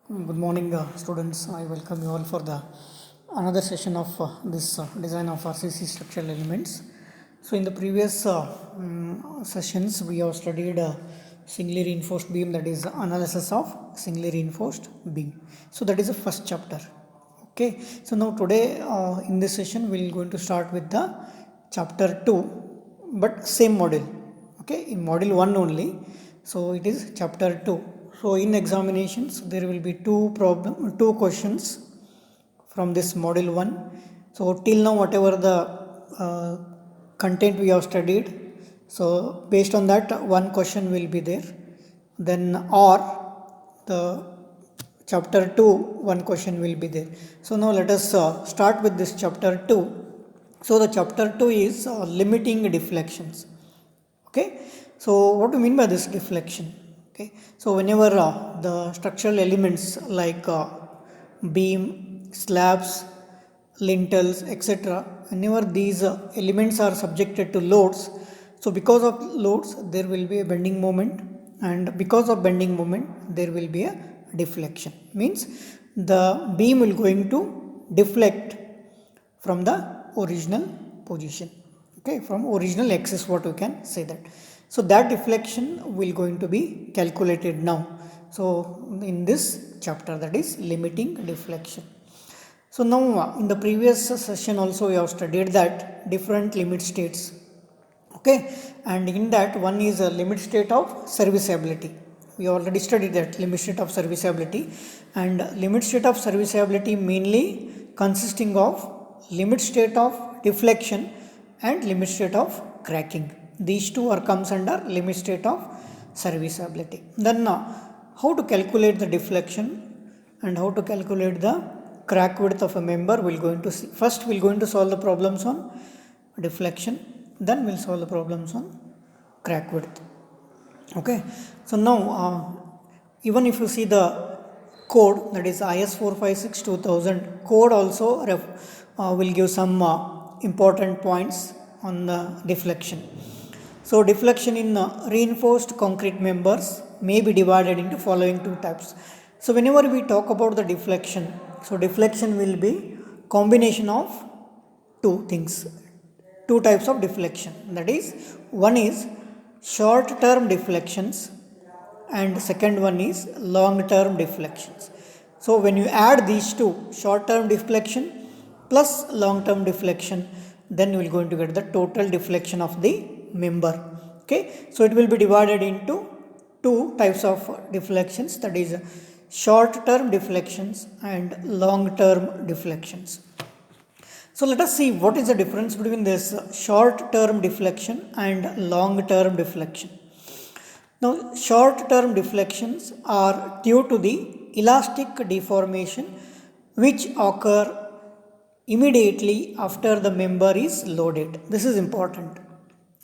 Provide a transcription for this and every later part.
Good morning, students. I welcome you all for the another session of this design of RCC structural elements. So, in the previous sessions, we have studied singly reinforced beam, that is analysis of singly reinforced beam. So, that is the first chapter. Okay. So, now today in this session, we are going to start with the chapter 2, but same module. Okay, in module 1 only. So, it is chapter 2. So, in examinations there will be two questions from this module 1. So, till now whatever the content we have studied, so based on that one question will be there, then or the chapter 2 one question will be there. So, now let us start with this chapter 2. So, the chapter 2 is limiting deflections. Okay, so what do you mean by this deflection? Okay, so whenever the structural elements like beam, slabs, lintels, etc., whenever these elements are subjected to loads, so because of loads there will be a bending moment, and because of bending moment there will be a deflection. Means the beam will going to deflect from the original position. Okay, from original axis, what we can say that. So that deflection will going to be calculated now. So in this chapter, that is limiting deflection. So now in the previous session also we have studied that different limit states. Okay, and in that one is a limit state of serviceability. We already studied that limit state of serviceability, and limit state of serviceability mainly consisting of limit state of deflection and limit state of cracking. These two are comes under limit state of serviceability. Then how to calculate the deflection and how to calculate the crack width of a member we'll going to see. First we'll going to solve the problems on deflection, then we'll solve the problems on crack width. Okay, so now even if you see the code, that is IS 456 2000 code, also will give some important points on the deflection. So deflection in reinforced concrete members may be divided into following two types. So whenever we talk about the deflection, so deflection will be combination of two things, two types of deflection. That is, one is short term deflections and second one is long term deflections. So when you add these two, short term deflection plus long term deflection, then you will going to get the total deflection of the member. Okay, so it will be divided into two types of deflections, that is short term deflections and long term deflections. So let us see what is the difference between this short term deflection and long term deflection. Now, short term deflections are due to the elastic deformation which occur immediately after the member is loaded. This is important.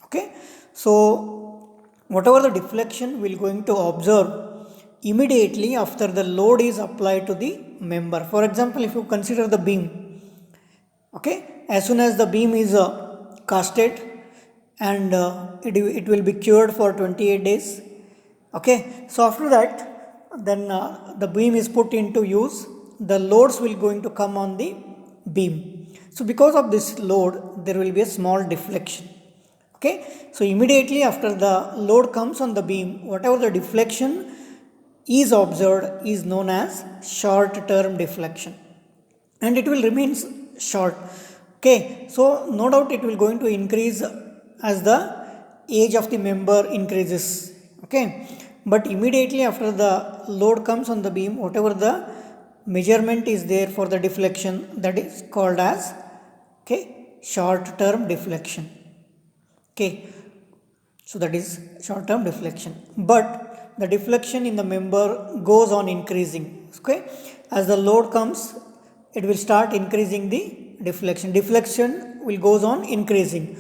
Okay, so whatever the deflection we are going to observe immediately after the load is applied to the member. For example, if you consider the beam, okay, as soon as the beam is casted and it will be cured for 28 days. Okay, so after that, then the beam is put into use, the loads will going to come on the beam. So because of this load, there will be a small deflection. Okay, so immediately after the load comes on the beam, whatever the deflection is observed is known as short term deflection, and it will remain short. Okay, so no doubt it will going to increase as the age of the member increases. Okay, but immediately after the load comes on the beam, whatever the measurement is there for the deflection, that is called as short term deflection. Okay, so that is short term deflection, but the deflection in the member goes on increasing. Okay, as the load comes, it will start increasing the deflection will goes on increasing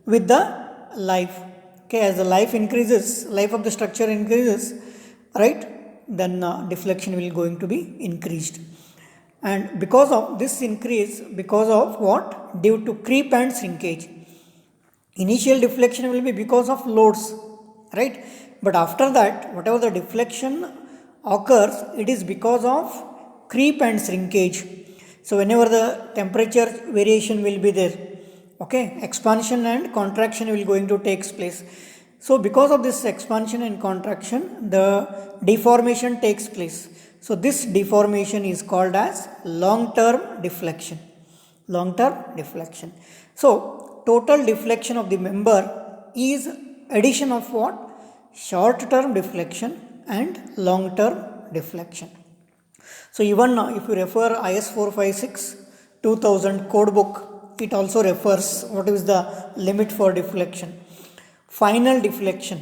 with the life. Okay, as the life increases, life of the structure increases, right, then deflection will going to be increased. And because of this increase, because of what? Due to creep and shrinkage. Initial deflection will be because of loads, right, but after that whatever the deflection occurs, it is because of creep and shrinkage. So whenever the temperature variation will be there, okay, expansion and contraction will going to takes place. So because of this expansion and contraction, the deformation takes place. So this deformation is called as long-term deflection. Long-term deflection. So total deflection of the member is addition of what? Short-term deflection and long-term deflection. So even if you refer IS 456 2000 code book, it also refers what is the limit for deflection. Final deflection,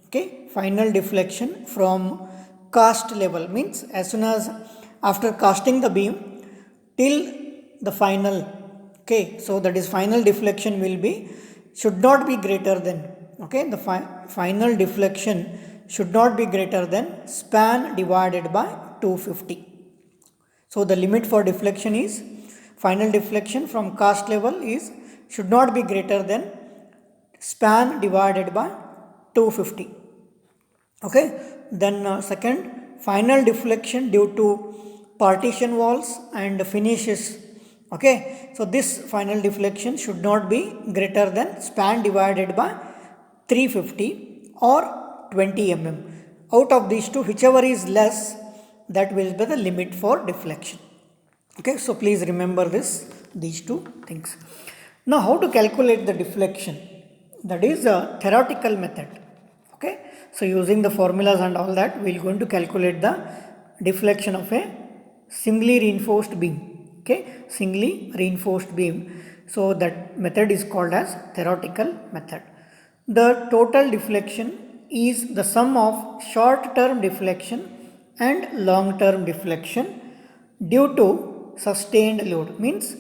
okay, final deflection from cast level means as soon as after casting the beam till the final, okay, so that is final deflection will be, should not be greater than, okay, the final deflection should not be greater than span divided by 250. So the limit for deflection is, final deflection from cast level is, should not be greater than span divided by 250. Okay, then second, final deflection due to partition walls and finishes. Okay, so this final deflection should not be greater than span divided by 350 or 20 mm. Out of these two, whichever is less, that will be the limit for deflection. Okay, so please remember these two things. Now how to calculate the deflection? That is a theoretical method. Okay, so using the formulas and all that, we are going to calculate the deflection of a singly reinforced beam. Okay, singly reinforced beam. So that method is called as theoretical method. The total deflection is the sum of short-term deflection and long-term deflection due to sustained load, means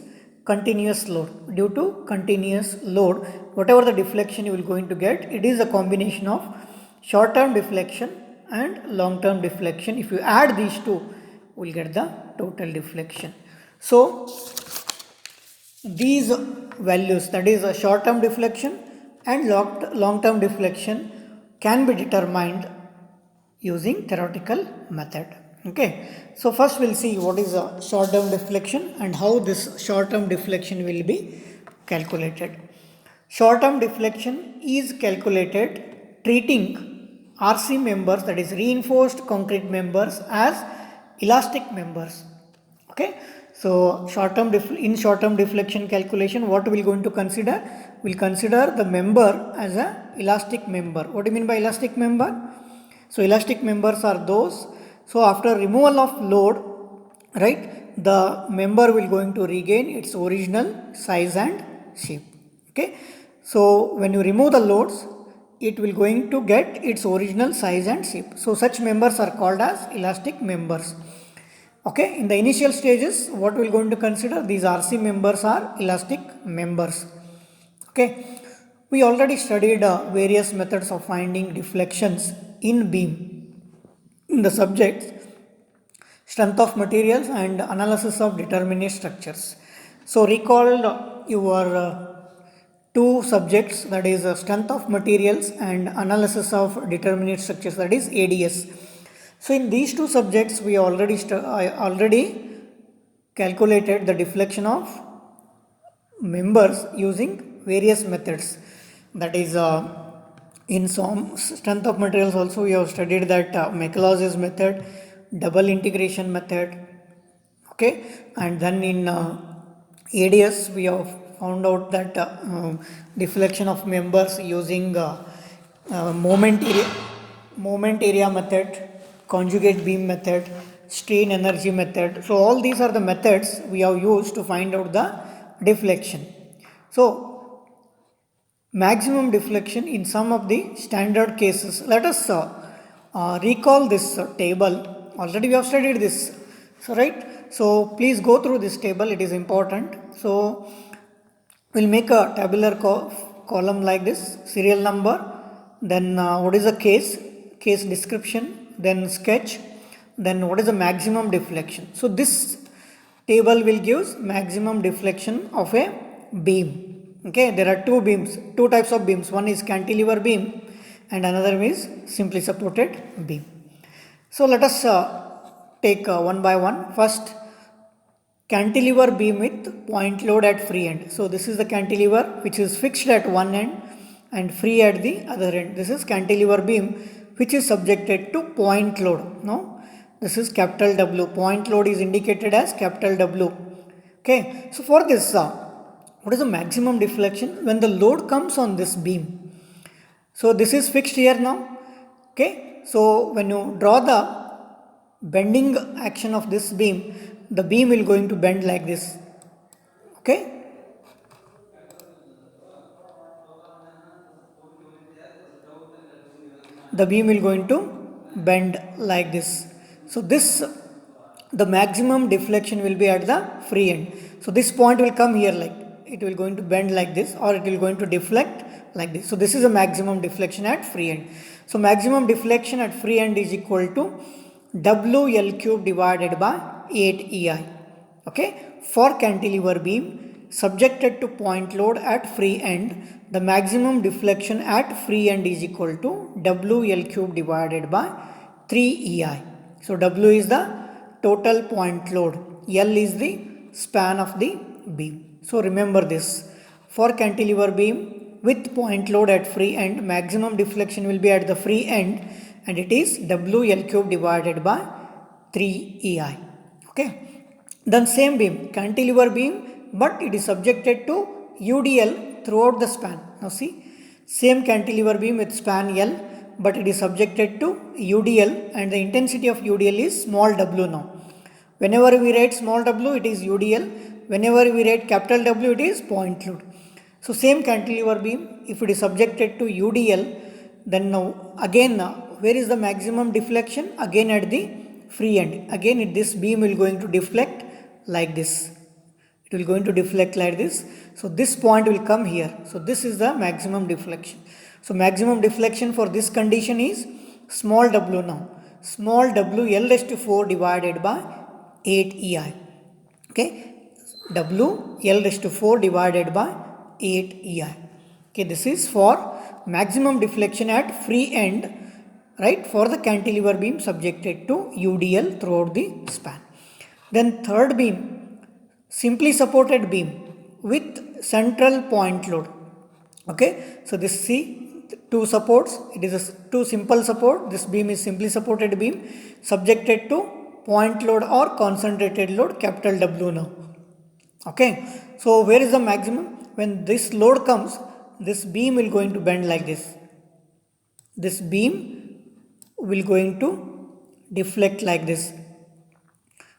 continuous load. Due to continuous load, whatever the deflection you will going to get, it is a combination of short-term deflection and long-term deflection. If you add these two, we will get the total deflection. So these values, that is a short-term deflection and long-term deflection, can be determined using theoretical method. Okay, so first we'll see what is a short-term deflection and how this short-term deflection will be calculated. Short-term deflection is calculated treating RC members, that is reinforced concrete members, as elastic members. Okay, so in short-term deflection calculation, what we are going to consider? We will consider the member as a elastic member. What do you mean by elastic member? So elastic members are those, so after removal of load, right, the member will going to regain its original size and shape. Okay, so when you remove the loads, it will going to get its original size and shape. So such members are called as elastic members. Okay, in the initial stages, what we are going to consider? These RC members are elastic members. Okay, we already studied various methods of finding deflections in beam in the subjects strength of materials and analysis of determinate structures. So recall your two subjects, that is strength of materials and analysis of determinate structures, that is ADS. So in these two subjects, we already calculated the deflection of members using various methods. That is in some strength of materials also we have studied that Maclaus's method, double integration method. Okay, and then in ADS we have found out that deflection of members using moment area method, conjugate beam method, strain energy method. So all these are the methods we have used to find out the deflection. So maximum deflection in some of the standard cases. Let us recall this table. Already we have studied this. So right. So please go through this table. It is important. So we'll make a tabular column like this. Serial number. Then what is the case description. Then sketch. Then what is the maximum deflection. So this table will give maximum deflection of a beam. Okay, there are two types of beams. One is cantilever beam and another is simply supported beam. So let us take one by one. First, cantilever beam with point load at free end. So this is the cantilever which is fixed at one end and free at the other end. This is cantilever beam which is subjected to point load. Now this is capital W. Point load is indicated as capital W. Okay. So for this, what is the maximum deflection when the load comes on this beam? So this is fixed here now. Okay. So when you draw the bending action of this beam, the beam will going to bend like this. Okay. The beam will going to bend like this. So this, the maximum deflection will be at the free end. So this point will come here, like it will going to bend like this, or it will going to deflect like this. So this is a maximum deflection at free end. So maximum deflection at free end is equal to WL cube divided by 8 EI. Okay. For cantilever beam subjected to point load at free end, the maximum deflection at free end is equal to WL cube divided by 3 EI. So W is the total point load, L is the span of the beam. So remember this, for cantilever beam with point load at free end, maximum deflection will be at the free end and it is WL cube divided by 3 EI. Okay. Then same beam, cantilever beam, but it is subjected to UDL throughout the span. Now see, same cantilever beam with span L, but it is subjected to UDL and the intensity of UDL is small w now. Whenever we write small w, it is UDL. Whenever we write capital W, it is point load. So same cantilever beam, if it is subjected to UDL, then now again, where is the maximum deflection? Again at the free end. Again this beam will going to deflect like this. It will going to deflect like this. So this point will come here. So this is the maximum deflection. So maximum deflection for this condition is small w now. Small w L raised to 4 divided by 8 EI. Okay. W L raised to 4 divided by 8 EI. Okay. This is for maximum deflection at free end, right, for the cantilever beam subjected to UDL throughout the span. Then third beam, simply supported beam with central point load. Okay. So this see, two supports, it is a two simple support. This beam is simply supported beam subjected to point load or concentrated load, capital W now. Okay. So where is the maximum? When this load comes, this beam will going to bend like this. This beam will going to deflect like this.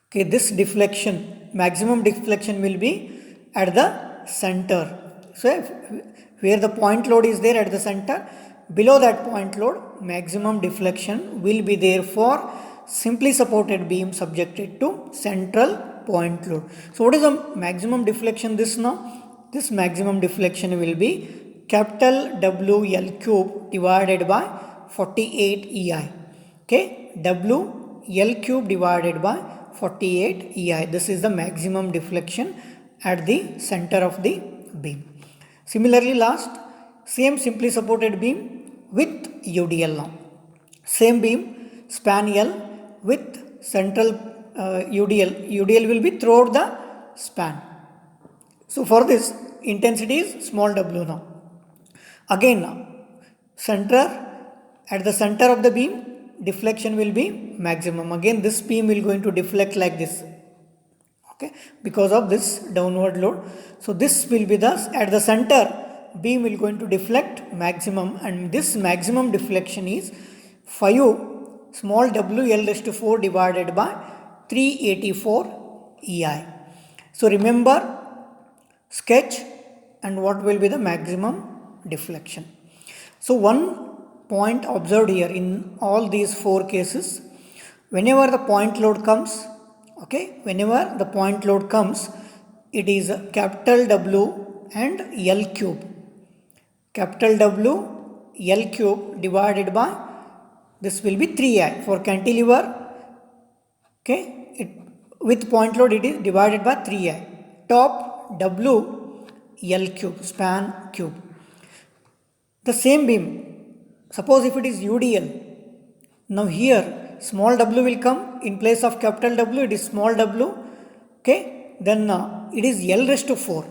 Okay, this deflection, maximum deflection will be at the center. So where the point load is there at the center, below that point load, maximum deflection will be there for simply supported beam subjected to central point load. So what is the maximum deflection this now? This maximum deflection will be capital WL cube divided by 48 EI. Okay, WL cube divided by 48 EI. This is the maximum deflection at the center of the beam. Similarly, last, same simply supported beam with UDL now. Same beam, span L with central UDL. UDL will be throughout the span. So for this, intensity is small w now. Again, at the center of the beam, deflection will be maximum. Again, this beam will going to deflect like this. Okay, because of this downward load. So this will be thus at the center, beam will going to deflect maximum, and this maximum deflection is 5 small w L raised to 4 divided by 384 EI. So remember, sketch and what will be the maximum deflection. So one point observed here in all these 4 cases, whenever the point load comes, okay, whenever the point load comes, it is capital W and L cube. Capital W, L cube divided by, this will be 3i for cantilever. Okay, with point load it is divided by 3i. Top W, L cube, span cube. The same beam, suppose if it is UDL, now here small w will come in place of capital W, it is small w. Okay, then it is L raised to 4.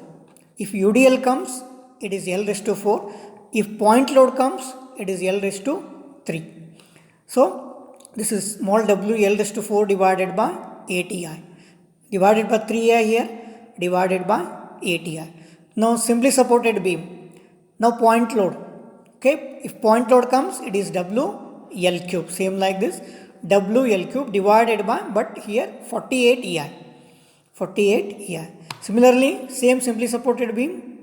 If UDL comes, it is L raised to 4. If point load comes, it is L raised to 3. So this is small w L raised to 4 divided by ATI, divided by 3i here, divided by ATI. Now simply supported beam. Now point load. Okay, if point load comes, it is W L cube, same like this, W L cube divided by, but here 48 EI. 48 EI. Similarly, same simply supported beam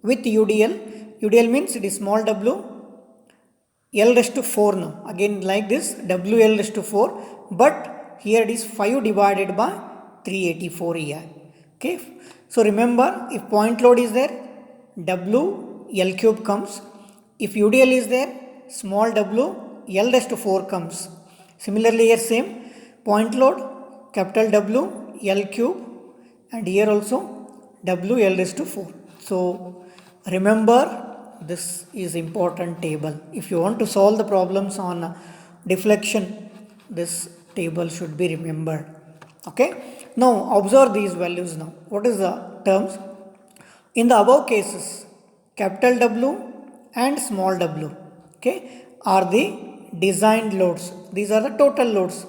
with UDL. UDL means it is small w L raised to 4 now. Again like this, W L raised to 4, but here it is 5 divided by 384 EI. Okay, so remember, if point load is there, W L cube comes. If UDL is there, small w L raised to 4 comes. Similarly here same, point load, capital W L cube, and here also W L raised to 4. So remember, this is important table. If you want to solve the problems on deflection, this table should be remembered. Okay, now observe these values. Now what is the terms? In the above cases, capital W and small w, okay, are the designed loads. These are the total loads.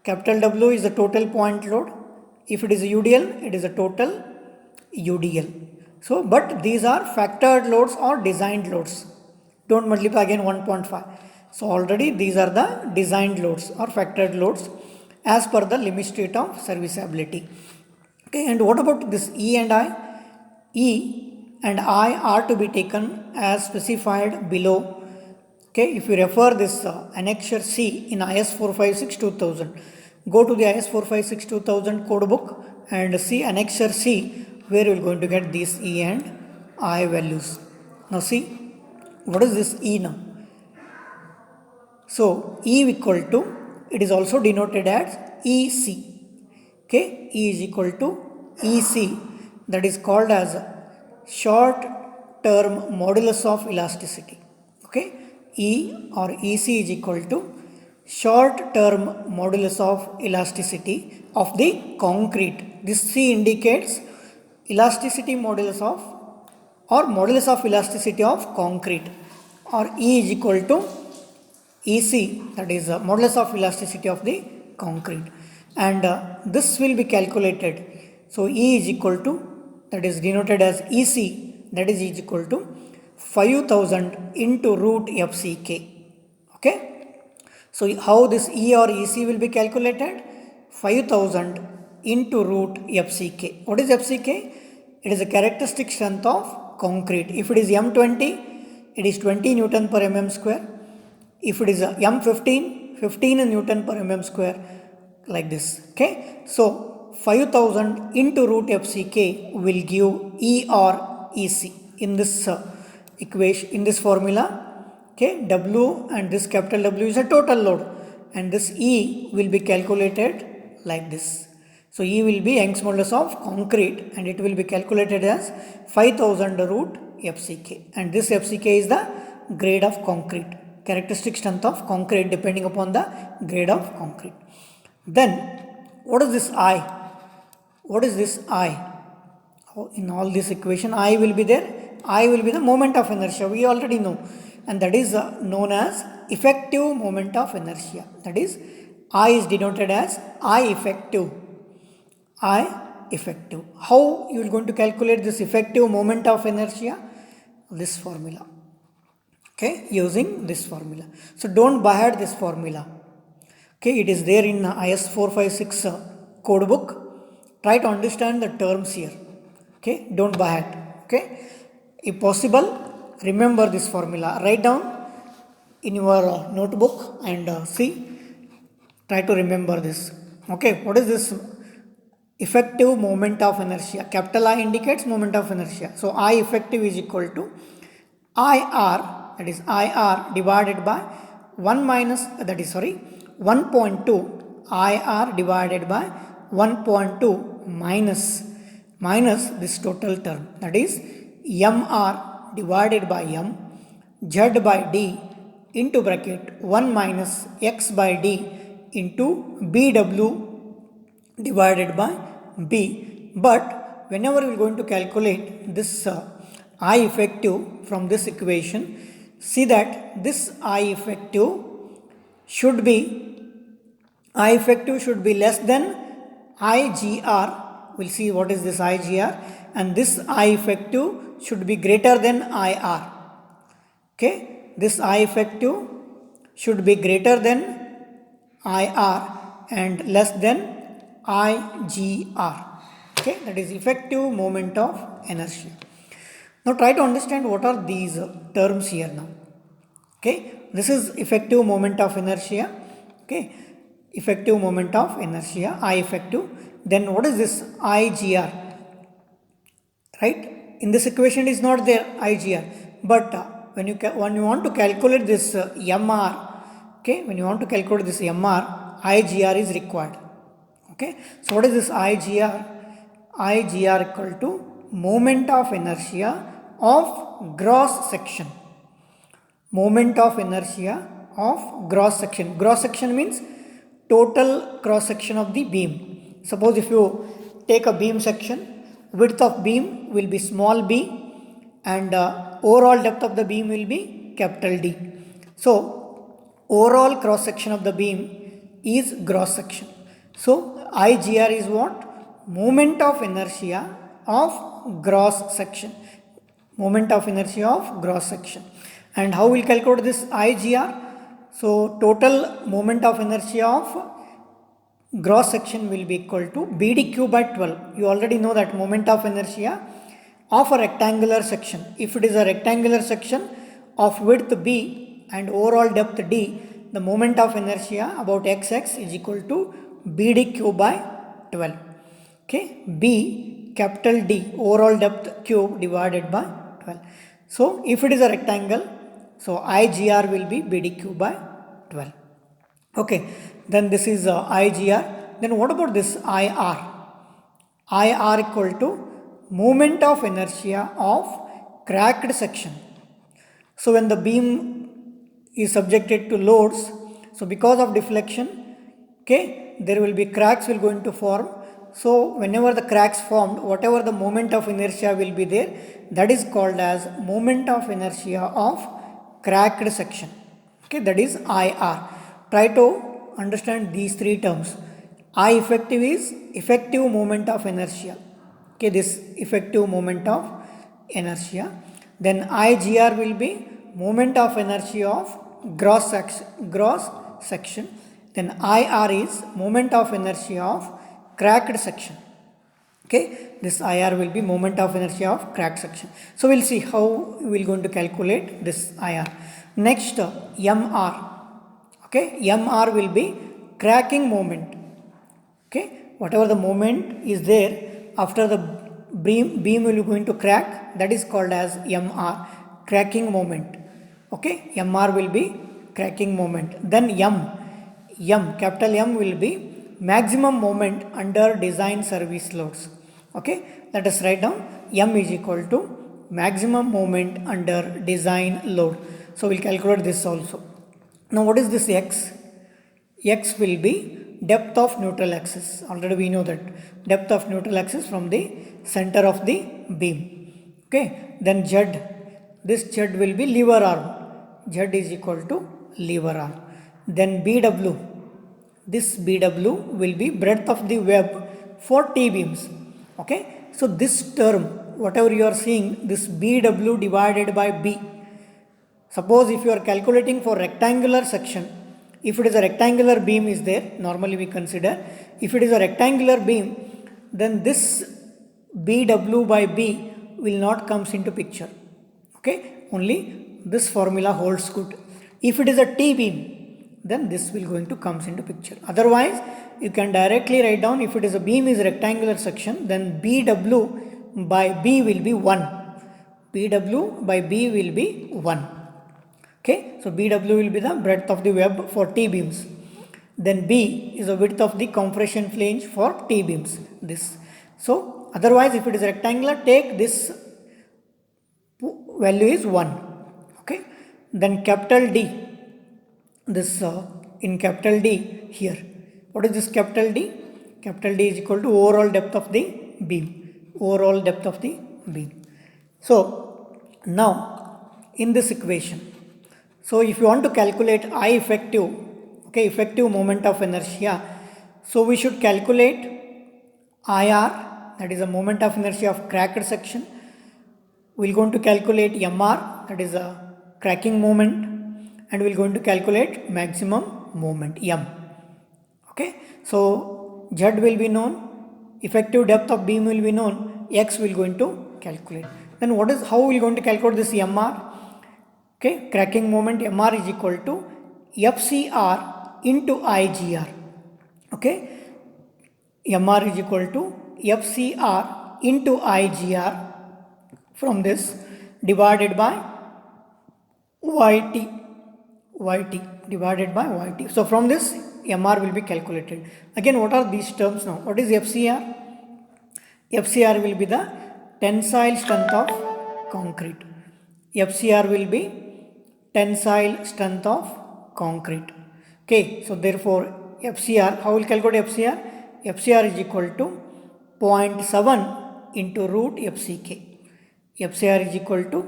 Capital W is the total point load. If it is a UDL, it is a total UDL. So, but these are factored loads or designed loads. Don't multiply again 1.5. So already these are the designed loads or factored loads as per the limit state of serviceability. Okay, and what about this E and I? E and I are to be taken as specified below. Okay, if you refer this annexure C in IS 456-2000, go to the IS 456-2000 code book and see annexure C, where you are going to get these E and I values. Now see, what is this E now? So E equal to, it is also denoted as EC. Okay, E is equal to EC, that is called as short term modulus of elasticity. Okay, E or EC is equal to short term modulus of elasticity of the concrete. This C indicates elasticity modulus of, or modulus of elasticity of concrete, or E is equal to EC, that is modulus of elasticity of the concrete, and this will be calculated. So E is equal to, that is denoted as EC, that is equal to 5000 into root FCK. Okay, so how this E or EC will be calculated? 5000 into root FCK. What is FCK? It is a characteristic strength of concrete. If it is M20, it is 20 Newton per mm square. If it is M15, 15 Newton per mm square, like this. Okay, so 5000 into root FCK will give E or EC in this equation, in this formula. Okay, W and this capital W is a total load, and this E will be calculated like this. So E will be Young's modulus of concrete, and it will be calculated as 5000 root FCK, and this FCK is the grade of concrete, characteristic strength of concrete depending upon the grade of concrete. Then what is this I? What is this I? In all this equation, I will be there. I will be the moment of inertia. We already know, and that is known as effective moment of inertia. That is, I is denoted as I effective. I effective. How you are going to calculate this effective moment of inertia? This formula. Okay, using this formula. So don't buy out this formula. Okay, it is there in IS 456 code book. Try to understand the terms here. Okay, don't buy it. Okay, if possible, remember this formula. Write down in your notebook and see. Try to remember this. Okay, what is this? Effective moment of inertia. Capital I indicates moment of inertia. So I effective is equal to IR, that is IR divided by 1.2 IR divided by 1.2 minus this total term, that is MR divided by M Z by D into bracket 1 minus X by D into BW divided by B. But whenever we are going to calculate this I effective from this equation, see that this I effective should be less than IGR. We'll see what is this IGR, and this I effective should be greater than IR. Okay, this I effective should be greater than IR and less than IGR. Okay, that is effective moment of inertia. Now try to understand what are these terms here now. Okay, this is effective moment of inertia. Okay, effective moment of inertia, I effective. Then what is this IGR? Right, in this equation is not there IGR, but when you want to calculate this MR, okay, when you want to calculate this MR, IGR is required. Okay, so what is this IGR? IGR equal to moment of inertia of gross section. Moment of inertia of gross section. Gross section means total cross section of the beam. Suppose if you take a beam section, width of beam will be small b and overall depth of the beam will be capital D. So overall cross section of the beam is gross section. So IGR is what? Moment of inertia of gross section. Moment of inertia of gross section. And how will calculate this IGR? So total moment of inertia of gross section will be equal to BDQ by 12. You already know that moment of inertia of a rectangular section. If it is a rectangular section of width B and overall depth D, the moment of inertia about XX is equal to BDQ by 12. Okay, B capital D overall depth Q divided by 12. So if it is a rectangle, so IGR will be BDQ by 12. Okay, then this is IGR. Then what about this IR? IR equal to moment of inertia of cracked section. So when the beam is subjected to loads, so because of deflection, okay, there will be cracks will going to form. So whenever the cracks formed, whatever the moment of inertia will be there, that is called as moment of inertia of cracked section. Okay, that is IR. Try to understand these three terms. I effective is effective moment of inertia. Okay, this effective moment of inertia. Then IGR will be moment of inertia of gross section. Then IR is moment of inertia of cracked section. Okay, this IR will be moment of inertia of cracked section. So we'll see how we will going to calculate this IR. Next, MR. Okay, MR will be cracking moment. Okay, whatever the moment is there after the beam will be going to crack, that is called as MR, cracking moment. Okay, MR will be cracking moment. Then capital M will be maximum moment under design service loads. Okay, let us write down M is equal to maximum moment under design load. So we'll calculate this also. Now what is this X? X will be depth of neutral axis. Already we know that depth of neutral axis from the center of the beam. Okay, then Z. This Z will be lever arm. Z is equal to lever arm. Then BW. This BW will be breadth of the web for T beams. Okay, so this term, whatever you are seeing, this BW divided by B. Suppose if you are calculating for rectangular section, if it is a rectangular beam is there, normally we consider, if it is a rectangular beam, then this BW by B will not comes into picture. Okay, only this formula holds good. If it is a T beam, then this will going to comes into picture. Otherwise, you can directly write down if it is a beam is rectangular section, then BW by B will be 1. BW by B will be 1. Okay, so BW will be the breadth of the web for T beams. Then B is the width of the compression flange for T beams. This. So otherwise, if it is rectangular, take this value is 1. Okay. Then capital D. This in capital D here. What is this capital D? Capital D is equal to overall depth of the beam. Overall depth of the beam. So now in this equation, so if you want to calculate I effective, okay, effective moment of inertia, so we should calculate IR, that is a moment of inertia of cracked section. We will going to calculate MR, that is a cracking moment, and we will going to calculate maximum moment M. Okay, so Z will be known, effective depth of beam will be known, X will going to calculate. Then how we will going to calculate this MR? Okay, cracking moment MR is equal to FCR into IGR. Okay, MR is equal to FCR into IGR from this divided by YT divided by YT. So from this MR will be calculated. Again, what are these terms now? What is FCR? FCR will be the tensile strength of concrete. FCR will be tensile strength of concrete. Okay, so therefore FCR, how will calculate FCR? FCR is equal to 0.7 into root FCK. FCR is equal to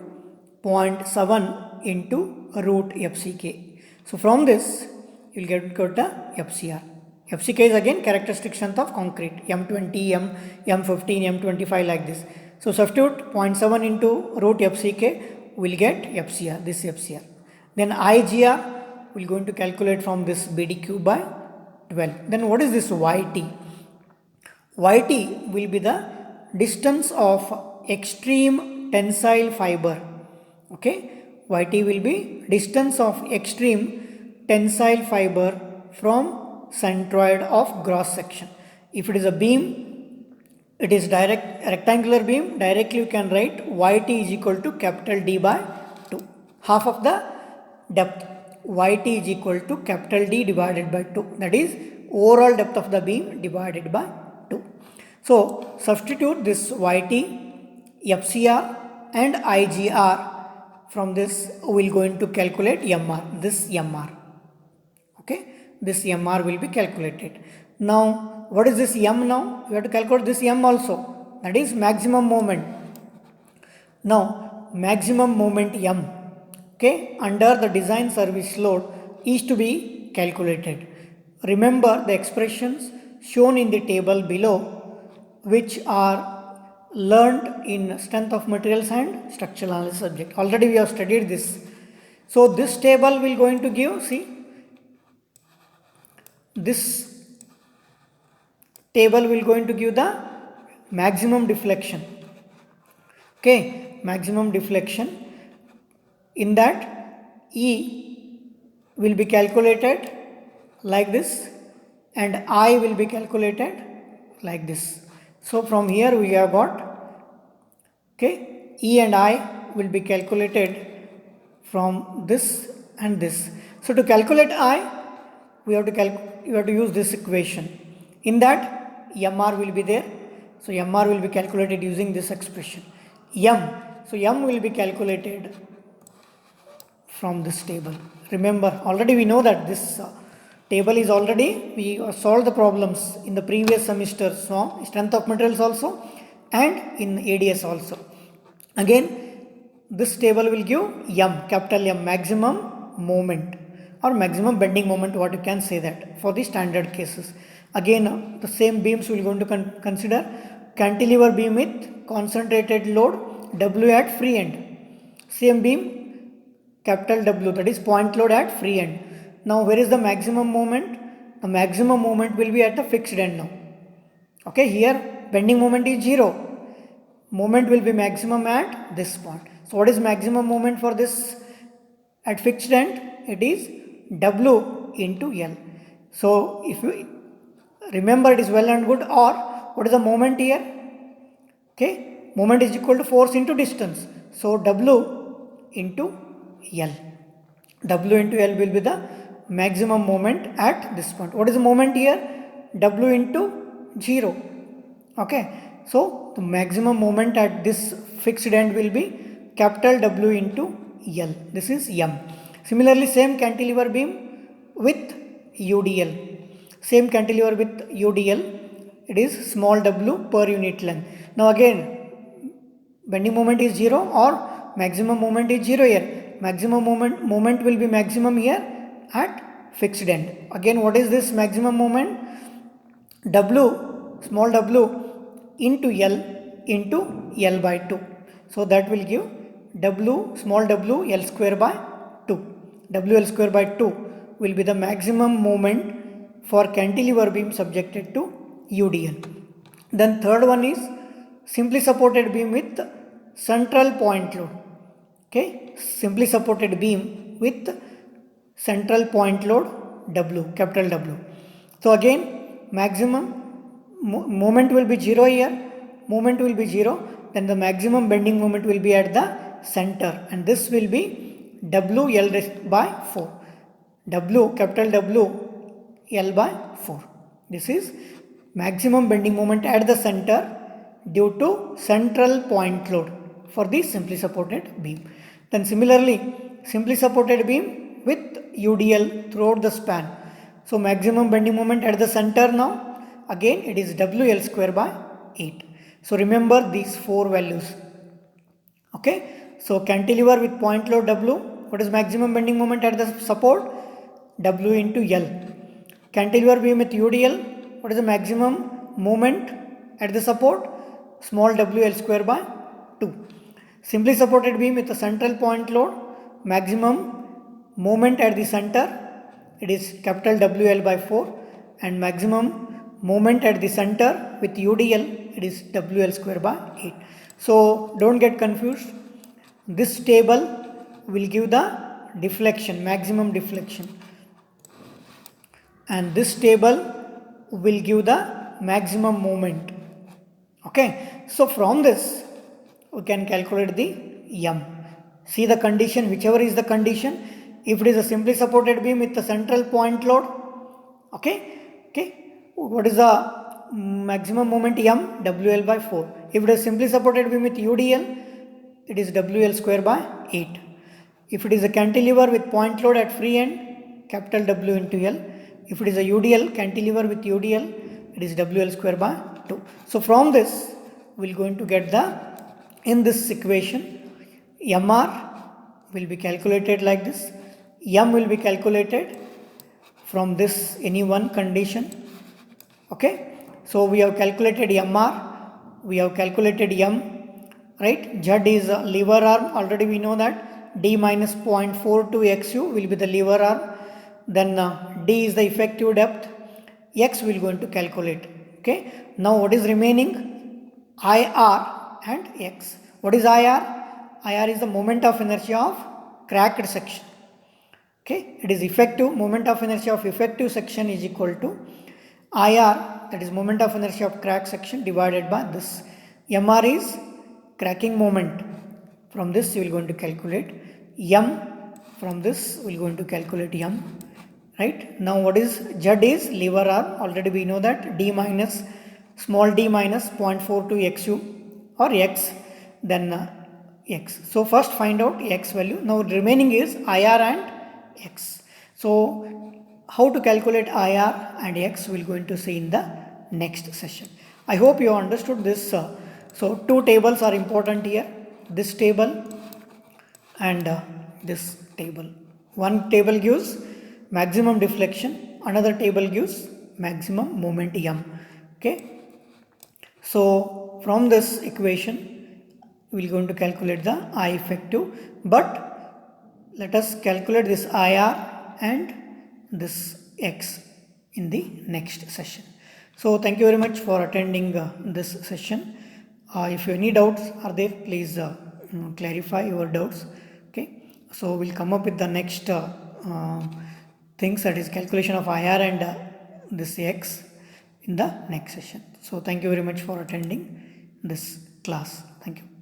0.7 into root FCK. So from this you will get the FCR. FCK is again characteristic strength of concrete, M20, M15, M25 like this. So substitute 0.7 into root FCK, will get FCR, this FCR. Then IGR we are going to calculate from this BDQ by 12. Then what is this YT? YT will be the distance of extreme tensile fiber. Okay, YT will be distance of extreme tensile fiber from centroid of cross section. If it is a beam, it is rectangular beam, directly you can write YT is equal to capital D by 2. Half of the depth, YT is equal to capital D divided by 2. That is overall depth of the beam divided by 2. So substitute this YT, FCR and IGR. From this we will going to calculate MR, this MR. Okay, this MR will be calculated. Now what is this M now? We have to calculate this M also, that is maximum moment. Now maximum moment M, okay, under the design service load is to be calculated. Remember the expressions shown in the table below, which are learned in strength of materials and structural analysis subject. Already we have studied this. So this table will going to give, see, this table will going to give the maximum deflection. Okay, maximum deflection. In that E will be calculated like this and I will be calculated like this. So from here we have got, okay, E and I will be calculated from this and this. So to calculate I, we have to use this equation. In that MR will be there. So MR will be calculated using this expression. M. So M will be calculated from this table. Remember, already we know that this table is already, we solved the problems in the previous semester from strength of materials also and in ADS also. Again, this table will give M, capital M, maximum moment or maximum bending moment, what you can say that for the standard cases. Again, the same beams we are going to consider cantilever beam with concentrated load W at free end. Same beam, capital W, that is point load at free end. Now where is the maximum moment? The maximum moment will be at the fixed end now. Okay, here bending moment is 0. Moment will be maximum at this point. So what is maximum moment for this at fixed end? It is W into L. So if you remember, it is well and good. Or what is the moment here? Okay, moment is equal to force into distance. So W into L. W into L will be the maximum moment at this point. What is the moment here? W into 0. Okay, so the maximum moment at this fixed end will be capital W into L. This is M. Similarly, same cantilever beam with UDL. Same cantilever with UDL, it is small w per unit length. Now again, bending moment is 0 or maximum moment is 0 here. Maximum moment will be maximum here at fixed end. Again, what is this maximum moment? W, small w into L into L by 2. So that will give W, small w, L square by 2. WL square by 2 will be the maximum moment for cantilever beam subjected to UDL. Then third one is simply supported beam with central point load. Okay, simply supported beam with central point load W, capital W. So again, maximum moment will be 0 here, moment will be 0, then the maximum bending moment will be at the center, and this will be W L raised by 4. W, capital W, L by 4. This is maximum bending moment at the center due to central point load for the simply supported beam. Then similarly, simply supported beam with UDL throughout the span. So maximum bending moment at the center now, again it is WL square by 8. So remember these 4 values. Okay. So cantilever with point load W, what is maximum bending moment at the support? W into L. Cantilever beam with UDL, what is the maximum moment at the support? Small w L square by 2. Simply supported beam with a central point load, maximum moment at the center, it is capital WL by 4, and maximum moment at the center with UDL, it is WL square by 8. So don't get confused. This table will give the deflection, maximum deflection, and this table will give the maximum moment. Okay, so from this we can calculate the M. See the condition, whichever is the condition. If it is a simply supported beam with the central point load, okay, what is the maximum moment M? WL by 4. If it is simply supported beam with UDL, it is WL square by 8. If it is a cantilever with point load at free end, capital W into L. If it is a UDL, cantilever with UDL, it is WL square by 2. So from this, we are going to get in this equation, MR will be calculated like this. M will be calculated from this any one condition. Okay. So we have calculated MR, we have calculated M, right? Z is a lever arm, already we know that. D minus 0.42 XU will be the lever arm. Then D is the effective depth. X we are going to calculate. Okay. Now what is remaining? IR and X. What is IR? IR is the moment of inertia of cracked section. Okay. It is effective moment of inertia of effective section is equal to IR, that is moment of inertia of cracked section, divided by this. MR is cracking moment. From this you will going to calculate M. From this we will going to calculate M. Right. Now what is Z is lever arm. Already we know that D minus small d minus 0.42 XU or X, then X. So first find out X value. Now remaining is IR and X. So how to calculate IR and X we are going to see in the next session. I hope you understood this. So 2 tables are important here. This table and this table. One table gives maximum deflection, another table gives maximum moment M. Okay. So from this equation we are going to calculate the I effective, but let us calculate this IR and this X in the next session. So thank you very much for attending this session. If you have any doubts are there, please clarify your doubts. Okay. So we'll come up with the next things, that is calculation of IR and this X in the next session. So thank you very much for attending this class. Thank you.